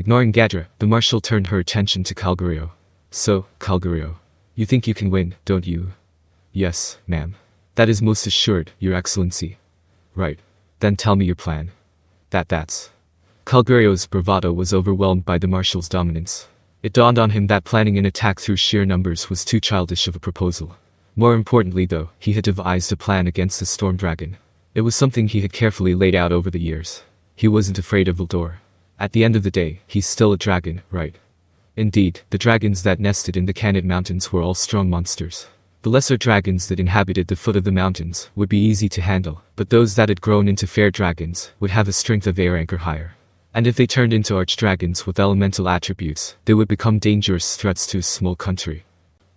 Ignoring Gadra, the Marshal turned her attention to Calgurio. So, Calgurio, you think you can win, don't you? Yes, ma'am. That is most assured, Your Excellency. Right. Then tell me your plan. That's. Calgurio's bravado was overwhelmed by the Marshal's dominance. It dawned on him that planning an attack through sheer numbers was too childish of a proposal. More importantly though, he had devised a plan against the Storm Dragon. It was something he had carefully laid out over the years. He wasn't afraid of Veldora. At the end of the day, he's still a dragon, right? Indeed, the dragons that nested in the Canid Mountains were all strong monsters. The lesser dragons that inhabited the foot of the mountains would be easy to handle, but those that had grown into fair dragons would have a strength of air anchor higher. And if they turned into archdragons with elemental attributes, they would become dangerous threats to a small country.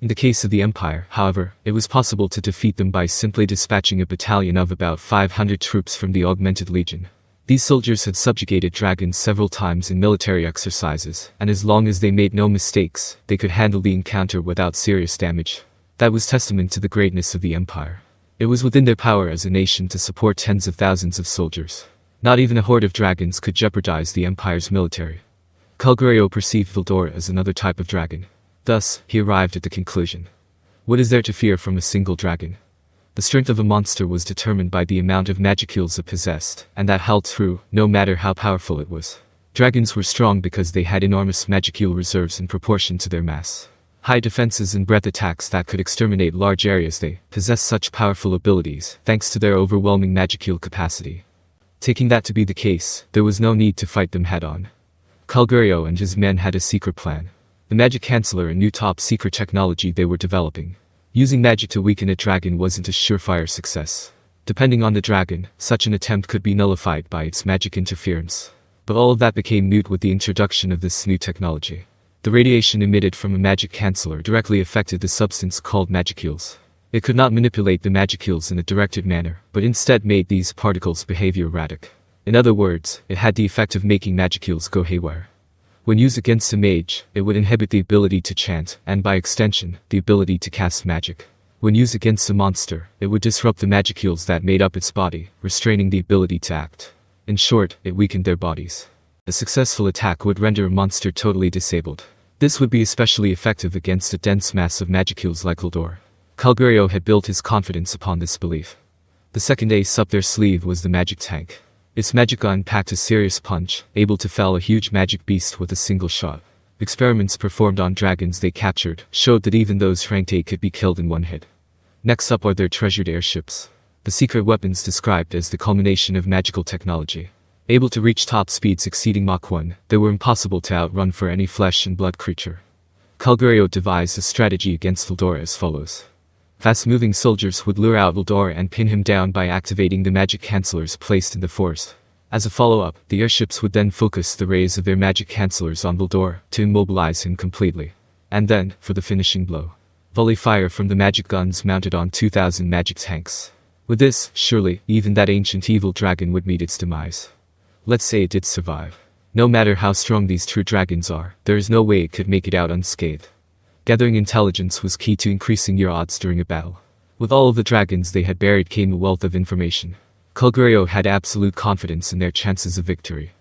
In the case of the Empire, however, it was possible to defeat them by simply dispatching a battalion of about 500 troops from the Augmented Legion. These soldiers had subjugated dragons several times in military exercises, and as long as they made no mistakes, they could handle the encounter without serious damage. That was testament to the greatness of the Empire. It was within their power as a nation to support tens of thousands of soldiers. Not even a horde of dragons could jeopardize the Empire's military. Calgurio perceived Veldora as another type of dragon. Thus, he arrived at the conclusion. What is there to fear from a single dragon? The strength of a monster was determined by the amount of magicules it possessed, and that held true, no matter how powerful it was. Dragons were strong because they had enormous magicule reserves in proportion to their mass. High defenses and breath attacks that could exterminate large areas. They possessed such powerful abilities, thanks to their overwhelming magicule capacity. Taking that to be the case, there was no need to fight them head-on. Calgurio and his men had a secret plan. The magic canceller, a new top-secret technology they were developing. Using magic to weaken a dragon wasn't a surefire success. Depending on the dragon, such an attempt could be nullified by its magic interference. But all of that became moot with the introduction of this new technology. The radiation emitted from a magic canceller directly affected the substance called magicules. It could not manipulate the magicules in a directed manner, but instead made these particles behave erratic. In other words, it had the effect of making magicules go haywire. When used against a mage, it would inhibit the ability to chant, and by extension, the ability to cast magic. When used against a monster, it would disrupt the magicules that made up its body, restraining the ability to act. In short, it weakened their bodies. A successful attack would render a monster totally disabled. This would be especially effective against a dense mass of magicules like Veldora. Calgurio had built his confidence upon this belief. The second ace up their sleeve was the magic tank. Its magic gun packed a serious punch, able to fell a huge magic beast with a single shot. Experiments performed on dragons they captured showed that even those ranked A could be killed in one hit. Next up are their treasured airships. The secret weapons described as the culmination of magical technology. Able to reach top speeds exceeding Mach 1, they were impossible to outrun for any flesh and blood creature. Calgurio devised a strategy against Veldora as follows. Fast-moving soldiers would lure out Veldora and pin him down by activating the magic cancellers placed in the forest. As a follow-up, the airships would then focus the rays of their magic cancellers on Veldora to immobilize him completely. And then, for the finishing blow, volley fire from the magic guns mounted on 2,000 magic tanks. With this, surely, even that ancient evil dragon would meet its demise. Let's say it did survive. No matter how strong these true dragons are, there is no way it could make it out unscathed. Gathering intelligence was key to increasing your odds during a battle. With all of the dragons they had buried came a wealth of information. Calgurio had absolute confidence in their chances of victory.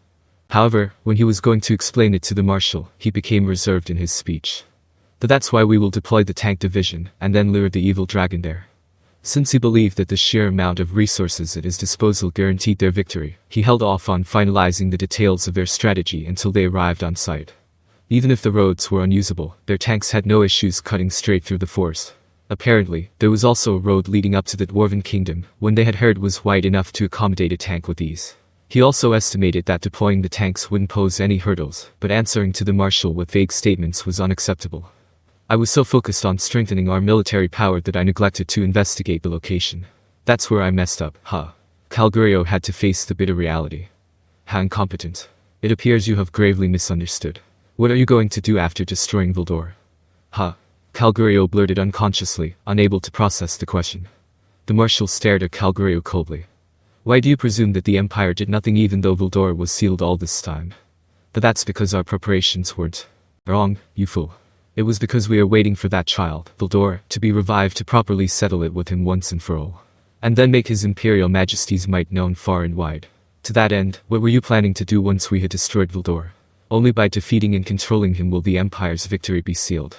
However, when he was going to explain it to the Marshal, he became reserved in his speech. But that's why we will deploy the tank division, and then lure the evil dragon there. Since he believed that the sheer amount of resources at his disposal guaranteed their victory, he held off on finalizing the details of their strategy until they arrived on site. Even if the roads were unusable, their tanks had no issues cutting straight through the forest. Apparently, there was also a road leading up to the Dwarven Kingdom, one they had heard was wide enough to accommodate a tank with ease. He also estimated that deploying the tanks wouldn't pose any hurdles, but answering to the Marshal with vague statements was unacceptable. I was so focused on strengthening our military power that I neglected to investigate the location. That's where I messed up, huh? Calgurio had to face the bitter reality. How incompetent. It appears you have gravely misunderstood. What are you going to do after destroying Veldora? Huh? Calgurio blurted unconsciously, unable to process the question. The Marshal stared at Calgurio coldly. Why do you presume that the Empire did nothing even though Veldora was sealed all this time? But that's because our preparations weren't. Wrong, you fool. It was because we are waiting for that child, Veldora, to be revived to properly settle it with him once and for all. And then make his Imperial Majesty's might known far and wide. To that end, what were you planning to do once we had destroyed Veldora? Only by defeating and controlling him will the Empire's victory be sealed.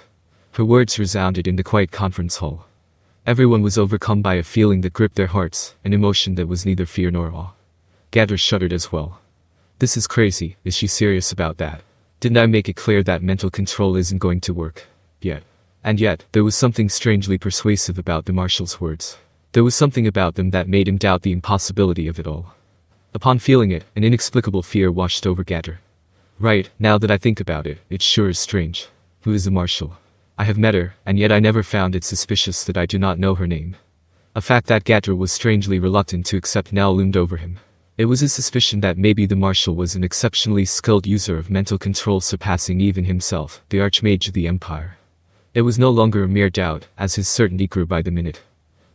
Her words resounded in the quiet conference hall. Everyone was overcome by a feeling that gripped their hearts, an emotion that was neither fear nor awe. Gadra shuddered as well. This is crazy. Is she serious about that? Didn't I make it clear that mental control isn't going to work? And yet, there was something strangely persuasive about the Marshal's words. There was something about them that made him doubt the impossibility of it all. Upon feeling it, an inexplicable fear washed over Gadra. Right, now that I think about it, it sure is strange. Who is the Marshal? I have met her, and yet I never found it suspicious that I do not know her name. A fact that Gadra was strangely reluctant to accept now loomed over him. It was his suspicion that maybe the Marshal was an exceptionally skilled user of mental control, surpassing even himself, the Archmage of the Empire. It was no longer a mere doubt, as his certainty grew by the minute.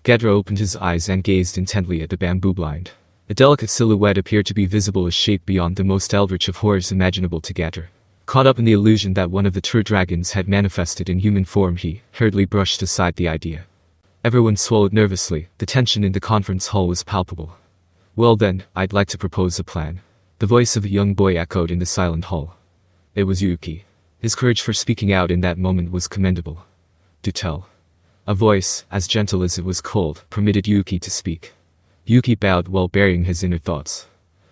Gadra opened his eyes and gazed intently at the bamboo blind. A delicate silhouette appeared to be visible, a shape beyond the most eldritch of horrors imaginable to Gadra. Caught up in the illusion that one of the true dragons had manifested in human form, he hurriedly brushed aside the idea. Everyone swallowed nervously. The tension in the conference hall was palpable. Well then, I'd like to propose a plan. The voice of a young boy echoed in the silent hall. It was Yuuki. His courage for speaking out in that moment was commendable. Do tell. A voice, as gentle as it was cold, permitted Yuuki to speak. Yuuki bowed while burying his inner thoughts.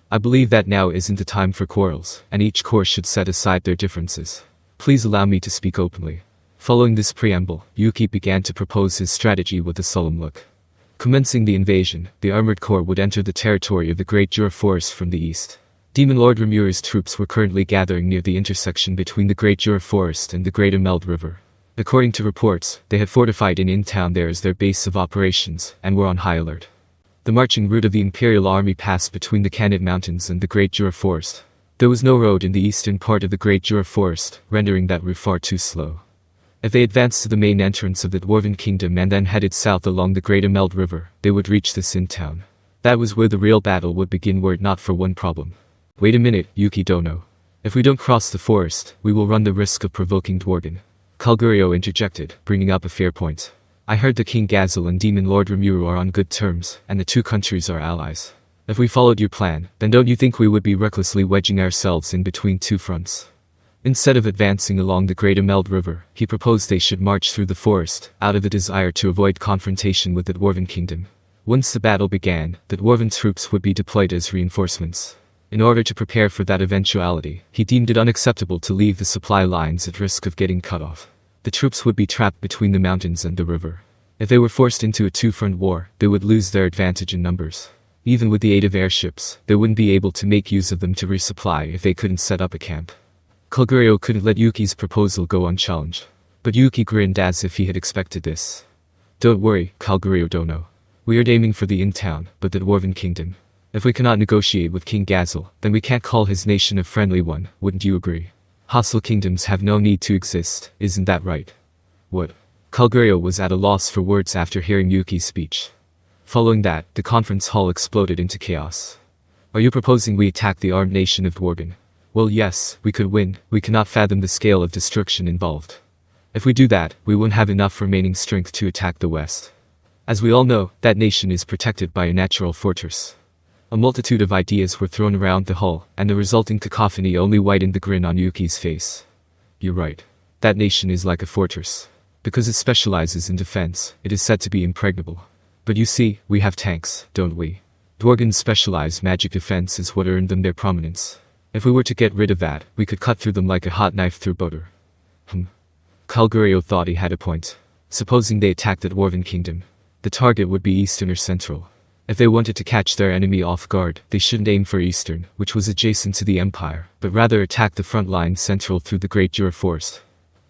I believe that now isn't the time for quarrels, and each course should set aside their differences. Please allow me to speak openly. Following this preamble, Yuuki began to propose his strategy with a solemn look. Commencing the invasion, the armored corps would enter the territory of the Great Jura Forest from the east. Demon Lord Rimuru's troops were currently gathering near the intersection between the Great Jura Forest and the Great Emerald River. According to reports, they had fortified an inn-town there as their base of operations, and were on high alert. The marching route of the Imperial Army passed between the Canid Mountains and the Great Jura Forest. There was no road in the eastern part of the Great Jura Forest, rendering that route far too slow. If they advanced to the main entrance of the Dwarven Kingdom and then headed south along the Great Emerald River, they would reach this inn-town. That was where the real battle would begin, were it not for one problem. Wait a minute, Yuuki Dono. If we don't cross the forest, we will run the risk of provoking Dwargon. Calgurio interjected, bringing up a fair point. I heard that King Gazelle and Demon Lord Rimuru are on good terms, and the two countries are allies. If we followed your plan, then don't you think we would be recklessly wedging ourselves in between two fronts? Instead of advancing along the Great Emerald River, he proposed they should march through the forest, out of a desire to avoid confrontation with the Dwarven Kingdom. Once the battle began, the Dwarven troops would be deployed as reinforcements. In order to prepare for that eventuality, he deemed it unacceptable to leave the supply lines at risk of getting cut off. The troops would be trapped between the mountains and the river. If they were forced into a two-front war, they would lose their advantage in numbers. Even with the aid of airships, they wouldn't be able to make use of them to resupply if they couldn't set up a camp. Calgurio couldn't let Yuuki's proposal go unchallenged. But Yuuki grinned as if he had expected this. Don't worry, Calgurio Dono. We are aiming for the inn-town, but the Dwarven Kingdom. If we cannot negotiate with King Gazelle, then we can't call his nation a friendly one, wouldn't you agree? Hostile kingdoms have no need to exist, isn't that right? What? Calgurio was at a loss for words after hearing Yuuki's speech. Following that, the conference hall exploded into chaos. Are you proposing we attack the armed nation of Dwargon? Well yes, we could win. We cannot fathom the scale of destruction involved. If we do that, we won't have enough remaining strength to attack the west. As we all know, that nation is protected by a natural fortress. A multitude of ideas were thrown around the hall, and the resulting cacophony only widened the grin on Yuuki's face. You're right. That nation is like a fortress. Because it specializes in defense, it is said to be impregnable. But you see, we have tanks, don't we? Dwargon's specialized magic defense is what earned them their prominence. If we were to get rid of that, we could cut through them like a hot knife through butter. Calgurio thought he had a point. Supposing they attacked the Dwarven Kingdom, the target would be eastern or central. If they wanted to catch their enemy off guard, they shouldn't aim for eastern, which was adjacent to the Empire, but rather attack the front line central through the Great Jura Forest.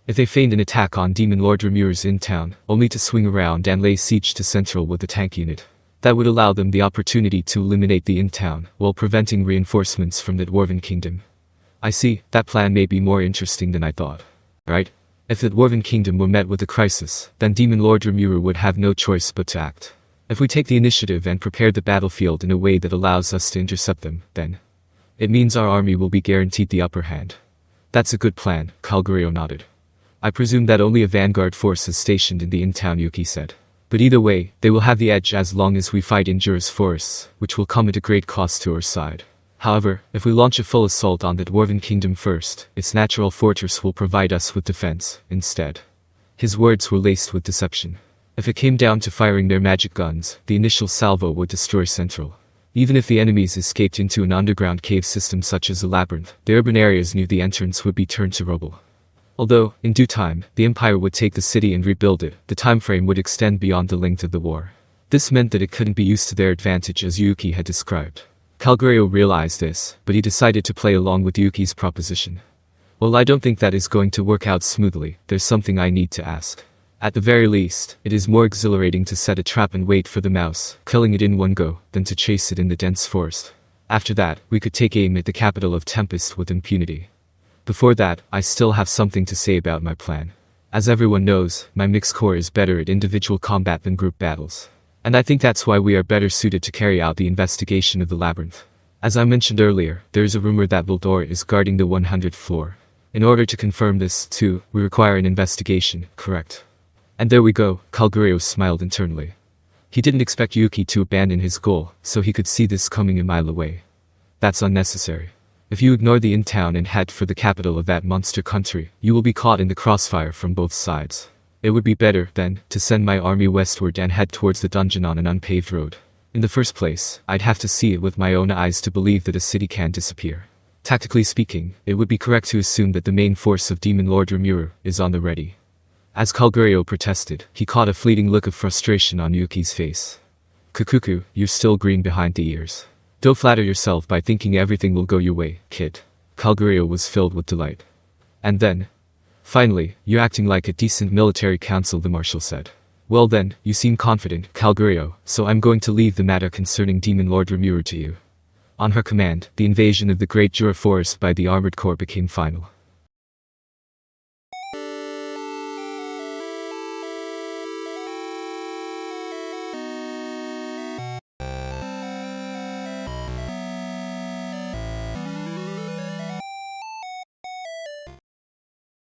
If they feigned an attack on Demon Lord Rimuru's in-town, only to swing around and lay siege to central with a tank unit, that would allow them the opportunity to eliminate the in-town, while preventing reinforcements from the Dwarven Kingdom. I see, that plan may be more interesting than I thought. Right? If the Dwarven Kingdom were met with a crisis, then Demon Lord Rimuru would have no choice but to act. If we take the initiative and prepare the battlefield in a way that allows us to intercept them, then it means our army will be guaranteed the upper hand. That's a good plan, Calgurio nodded. I presume that only a vanguard force is stationed in the in-town, Yuuki said. But either way, they will have the edge as long as we fight in Jura's forests, which will come at a great cost to our side. However, if we launch a full assault on the Dwarven Kingdom first, its natural fortress will provide us with defense, instead. His words were laced with deception. If it came down to firing their magic guns, the initial salvo would destroy Central. Even if the enemies escaped into an underground cave system such as a labyrinth, the urban areas near the entrance would be turned to rubble. Although, in due time, the Empire would take the city and rebuild it, the time frame would extend beyond the length of the war. This meant that it couldn't be used to their advantage as Yuuki had described. Calgurio realized this, but he decided to play along with Yuuki's proposition. Well, I don't think that is going to work out smoothly, there's something I need to ask. At the very least, it is more exhilarating to set a trap and wait for the mouse, killing it in one go, than to chase it in the dense forest. After that, we could take aim at the capital of Tempest with impunity. Before that, I still have something to say about my plan. As everyone knows, my mixed core is better at individual combat than group battles. And I think that's why we are better suited to carry out the investigation of the labyrinth. As I mentioned earlier, there is a rumor that Veldora is guarding the 100th floor. In order to confirm this, too, we require an investigation, correct? And there we go, Calgurio smiled internally. He didn't expect Yuuki to abandon his goal, so he could see this coming a mile away. That's unnecessary. If you ignore the in-town and head for the capital of that monster country, you will be caught in the crossfire from both sides. It would be better, then, to send my army westward and head towards the dungeon on an unpaved road. In the first place, I'd have to see it with my own eyes to believe that a city can disappear. Tactically speaking, it would be correct to assume that the main force of Demon Lord Rimuru is on the ready. As Calgurio protested, he caught a fleeting look of frustration on Yuuki's face. Kukuku, you're still green behind the ears. Don't flatter yourself by thinking everything will go your way, kid. Calgurio was filled with delight. And then, finally, you're acting like a decent military council, the Marshal said. Well then, you seem confident, Calgurio, so I'm going to leave the matter concerning Demon Lord Rimuru to you. On her command, the invasion of the Great Jura Forest by the Armored Corps became final.